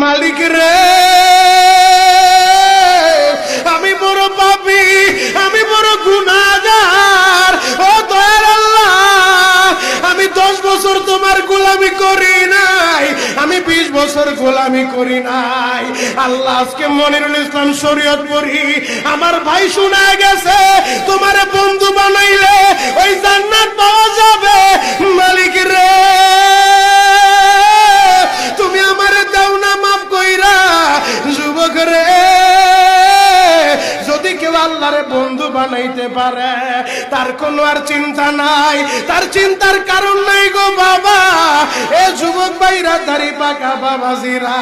মালিক রে, আমি বড় পাপী, আমি বড় গুনাহগার। ও দয়ার আল্লাহ, আমি 10 বছর তোমার গোলামি করি নাই, আমি 20 বছর গোলামি করি নাই। আল্লাহ আজকে মনিরুল ইসলাম শরীয়তপুরী আমার ভাই শোনা গেছে তোমারে বন্ধু বানাইলে ওই জান্নাত পাওয়া যাবে। মালিক রে, তুমি আমারে দাও না মাফ কইরা। যুবক রে, যদি কেউ আল্লাহরে বন্ধু বানাইতে পারে তার কোনো আর চিন্তা নাই, তার চিন্তার কারণ নাই গো বাবা। এ যুবক ভাইরা, দাড়ি পাকা বাবাজিরা,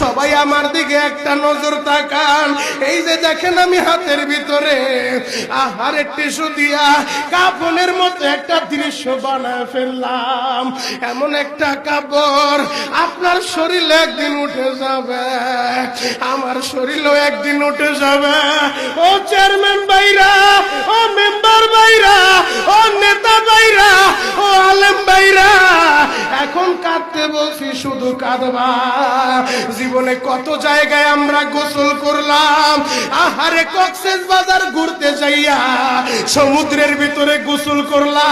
সবাই আমার দিকে একটা নজর তাকান। এই যে দেখেন আমি হাতের ভিতরে আহারে টিস্যু দিয়া কাফনের মতো একটা দৃশ্য বানায় ফেললাম। এমন একটা কাপড় আপনার শরীরে একদিন উঠে যাবে, আমার শরীরও একদিন উঠে যাবে। ও চেয়ারম্যান ভাইরা, ও মেম্বার ভাইরা, ও নেতা ভাইরা, ও আলেম ভাইরা, এখন কাঁদতে বলছি শুধু কাঁদবা। জীবনে কত জায়গায় আমরা গোসল করলাম, আহারে কক্সবাজার ঘুরতে যাইয়া সমুদ্রের ভিতরে গোসল করলা,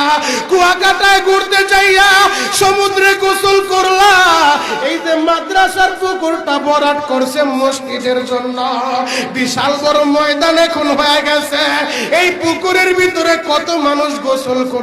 কুয়াকাটায় ঘুরতে যাইয়া সমুদ্রে গোসল করলা। এই যে মাদ্রাসার পুকুরটা ভরাট করছে মসজিদের জন্য, বিশাল বড় ময়দান এখন হয়ে গেছে, এই পুকুরের ভিতরে কত মানুষ গোসল করছে।